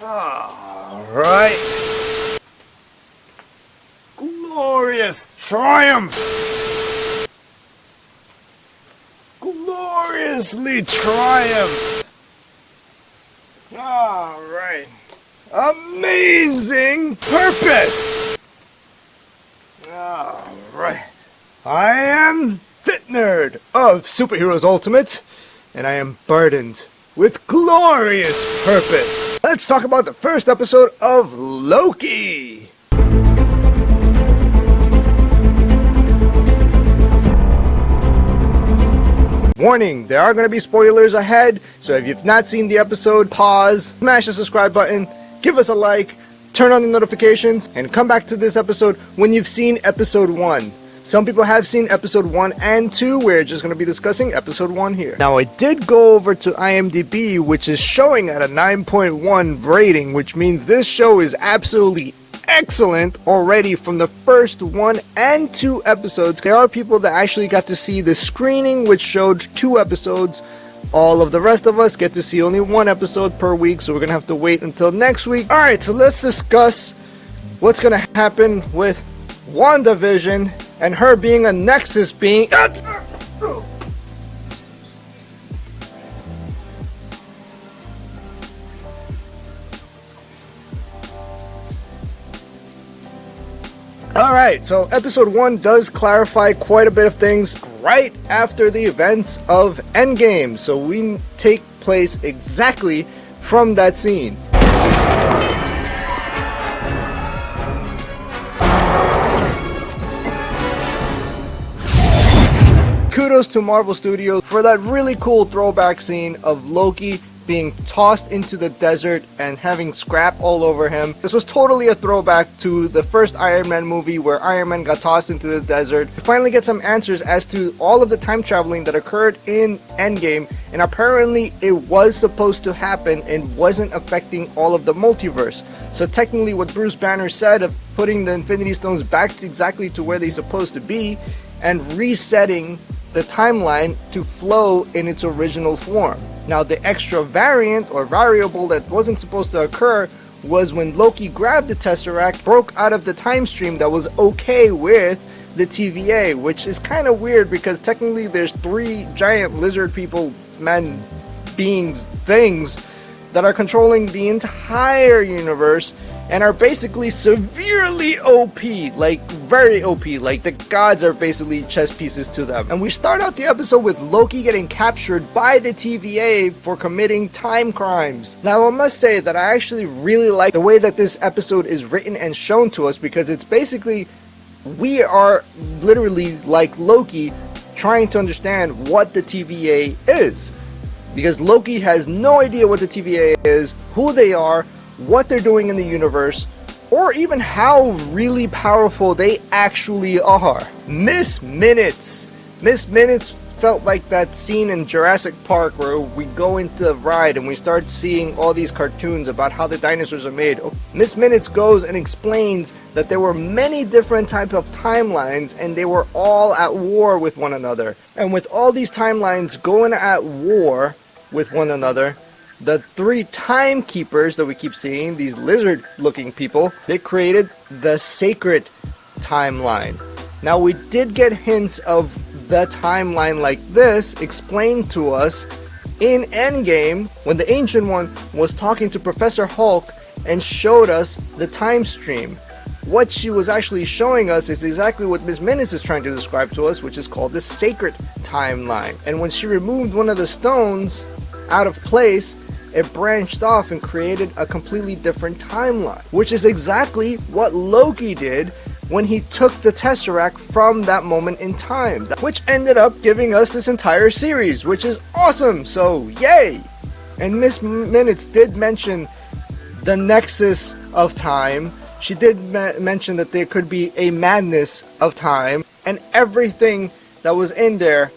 Alright. Glorious triumph! Gloriously triumph! Alright. Amazing purpose! Alright. I am Fit Nerd of Superheroes Ultimate, and I am burdened with glorious purpose. Let's talk about the first episode of Loki! Warning, there are going to be spoilers ahead, so if you've not seen the episode, pause, smash the subscribe button, give us a like, turn on the notifications, and come back to this episode when you've seen episode 1. Some people have seen episode 1 and 2, we're just going to be discussing episode 1 here. Now I did go over to IMDb, which is showing at a 9.1 rating, which means this show is absolutely excellent already from the first 1 and 2 episodes. There are people that actually got to see the screening, which showed 2 episodes. All of the rest of us get to see only 1 episode per week, so we're gonna have to wait until next week. Alright, so let's discuss what's gonna happen with WandaVision and her being a Nexus being. Alright, so episode 1 does clarify quite a bit of things right after the events of Endgame. So we take place exactly from that scene. Kudos to Marvel Studios for that really cool throwback scene of Loki being tossed into the desert and having scrap all over him. This was totally a throwback to the first Iron Man movie where Iron Man got tossed into the desert. We finally get some answers as to all of the time traveling that occurred in Endgame, and apparently it was supposed to happen and wasn't affecting all of the multiverse. So technically what Bruce Banner said of putting the Infinity Stones back exactly to where they're supposed to be and resetting the timeline to flow in its original form. Now the extra variant or variable that wasn't supposed to occur was when Loki grabbed the Tesseract, broke out of the time stream that was okay with the TVA, which is kind of weird because technically there's 3 giant lizard people, men, beings, things that are controlling the entire universe and are basically severely OP, like very OP, like the gods are basically chess pieces to them. And we start out the episode with Loki getting captured by the TVA for committing time crimes. Now I must say that I actually really like the way that this episode is written and shown to us, because it's basically, we are literally like Loki trying to understand what the TVA is. Because Loki has no idea what the TVA is, who they are, what they're doing in the universe, or even how really powerful they actually are. Miss Minutes. Miss Minutes felt like that scene in Jurassic Park where we go into the ride and we start seeing all these cartoons about how the dinosaurs are made. Miss Minutes goes and explains that there were many different types of timelines and they were all at war with one another. And with all these timelines going at war with one another, the 3 timekeepers that we keep seeing, these lizard looking people, they created the sacred timeline. Now we did get hints of the timeline like this explained to us in Endgame when the Ancient One was talking to Professor Hulk and showed us the time stream. What she was actually showing us is exactly what Miss Minutes is trying to describe to us, which is called the sacred timeline. And when she removed one of the stones out of place, it branched off and created a completely different timeline, which is exactly what Loki did when he took the Tesseract from that moment in time, which ended up giving us this entire series, which is awesome, so yay! And Miss Minutes did mention the nexus of time. She did mention that there could be a madness of time, and everything that was in there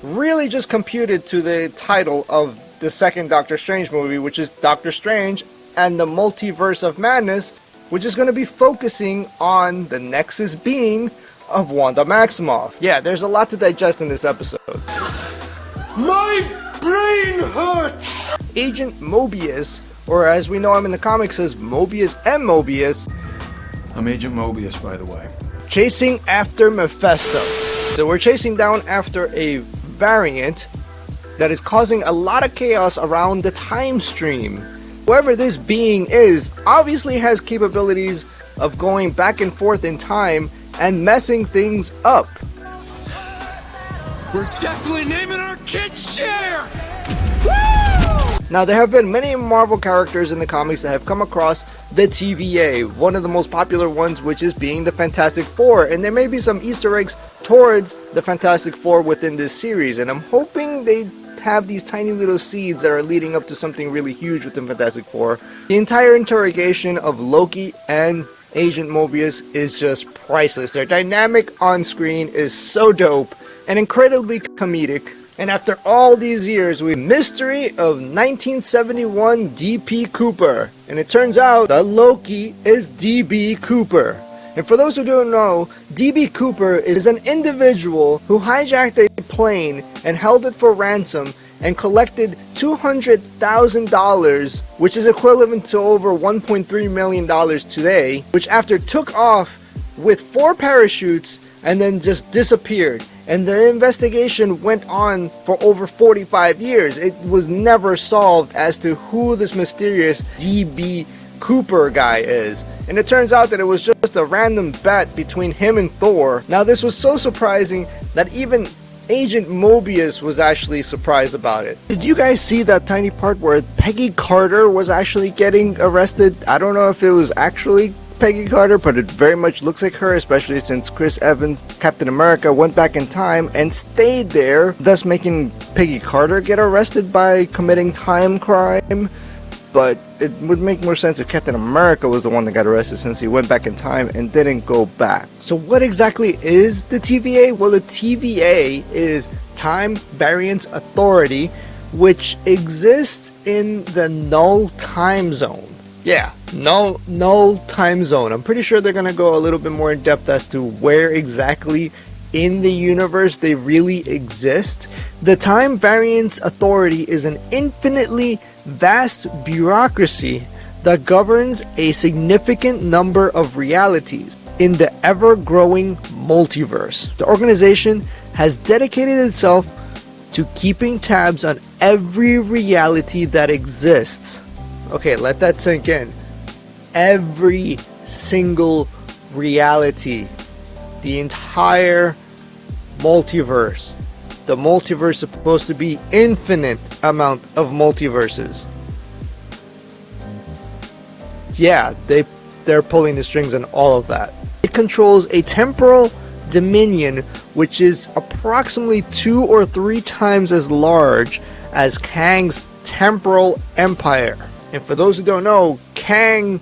really just computed to the title of the second Doctor Strange movie, which is Doctor Strange and the Multiverse of Madness, which is going to be focusing on the Nexus being of Wanda Maximoff. Yeah, there's a lot to digest in this episode. My brain hurts! Agent Mobius or as we know him in the comics as Mobius and Mobius, I'm Agent Mobius, by the way. chasing after Mephisto. So we're chasing down after a variant that is causing a lot of chaos around the time stream. Whoever this being is obviously has capabilities of going back and forth in time and messing things up. We're definitely naming our kids Cher! Now, there have been many Marvel characters in the comics that have come across the TVA, one of the most popular ones, which is being the Fantastic Four, and there may be some Easter eggs towards the Fantastic Four within this series, and I'm hoping they have these tiny little seeds that are leading up to something really huge with the Fantastic Four. The entire interrogation of Loki and Agent Mobius is just priceless. Their dynamic on screen is so dope and incredibly comedic. And after all these years, we mystery of 1971 D.B. Cooper. And it turns out that Loki is D.B. Cooper. And for those who don't know, D.B. Cooper is an individual who hijacked a plane and held it for ransom and collected $200,000, which is equivalent to over $1.3 million today, which after took off with 4 parachutes and then just disappeared. And the investigation went on for over 45 years. It was never solved as to who this mysterious D.B. Cooper guy is. And it turns out that it was just a random bet between him and Thor. Now, this was so surprising that even Agent Mobius was actually surprised about it. Did you guys see that tiny part where Peggy Carter was actually getting arrested? I don't know if it was actually Peggy Carter, but it very much looks like her, especially since Chris Evans, Captain America, went back in time and stayed there, thus making Peggy Carter get arrested by committing time crime. But it would make more sense if Captain America was the one that got arrested, since he went back in time and didn't go back. So what exactly is the TVA? Well, the TVA is Time Variance Authority, which exists in the null time zone. Yeah, null time zone. I'm pretty sure they're going to go a little bit more in depth as to where exactly in the universe they really exist. The Time Variance Authority is an infinitely vast bureaucracy that governs a significant number of realities in the ever-growing multiverse. The organization has dedicated itself to keeping tabs on every reality that exists. Okay, let that sink in. Every single reality. The entire multiverse. The multiverse is supposed to be infinite amount of multiverses. Yeah, they're pulling the strings on all of that. It controls a temporal dominion which is approximately 2 or 3 times as large as Kang's temporal empire. And for those who don't know, Kang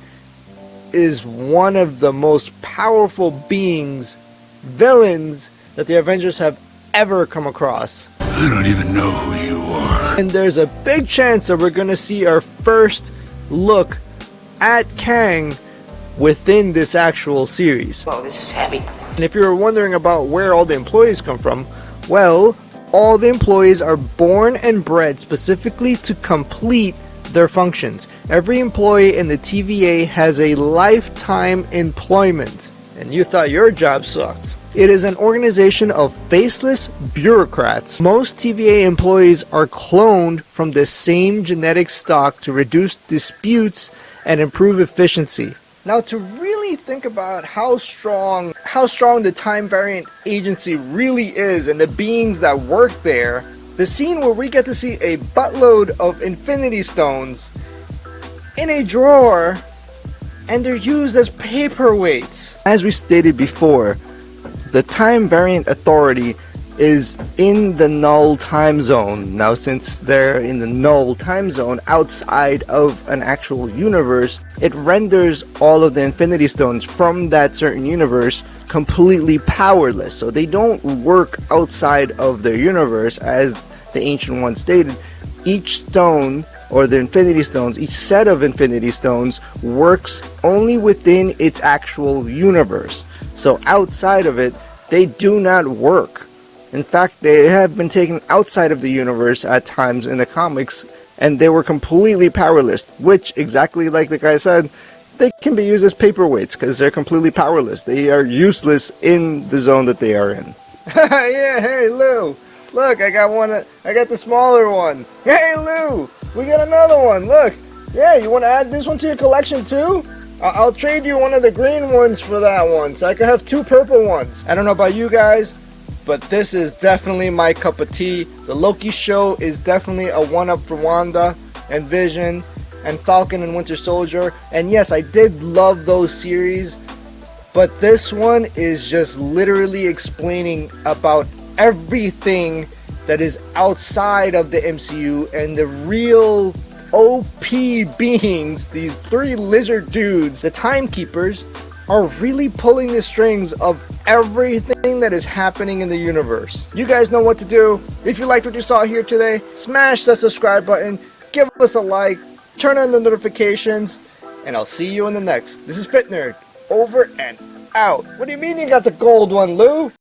is one of the most powerful villains that the Avengers have ever come across. I don't even know who you are. And there's a big chance that we're going to see our first look at Kang within this actual series. Whoa, this is heavy. And if you're wondering about where all the employees come from, well, all the employees are born and bred specifically to complete their functions. Every employee in the TVA has a lifetime employment. And you thought your job sucked. It is an organization of faceless bureaucrats. Most TVA employees are cloned from the same genetic stock to reduce disputes and improve efficiency. Now, to really think about how strong the Time Variant Agency really is and the beings that work there, the scene where we get to see a buttload of Infinity Stones in a drawer and they're used as paperweights. As we stated before, the Time Variant Authority is in the null time zone. Now, since they're in the null time zone outside of an actual universe, it renders all of the Infinity Stones from that certain universe completely powerless. So they don't work outside of their universe, as the Ancient One stated. Each stone, or the Infinity Stones, each set of Infinity Stones works only within its actual universe. So outside of it, they do not work. In fact, they have been taken outside of the universe at times in the comics and they were completely powerless, which, exactly like the guy said, they can be used as paperweights because they're completely powerless. They are useless in the zone that they are in. Yeah, hey Lou, look, I got one. I got the smaller one. Hey Lou, we got another one. Look, yeah, you want to add this one to your collection too? I'll trade you one of the green ones for that one, so I can have 2 purple ones. I don't know about you guys, but this is definitely my cup of tea. The Loki show is definitely a one-up for Wanda and Vision and Falcon and Winter Soldier. And yes, I did love those series, but this one is just literally explaining about everything that is outside of the MCU and the real OP beings, these 3 lizard dudes, the Timekeepers, are really pulling the strings of everything that is happening in the universe. You guys know what to do. If you liked what you saw here today, smash that subscribe button, give us a like, turn on the notifications, and I'll see you in the next. This is Fit Nerd, over and out. What do you mean you got the gold one, Lou?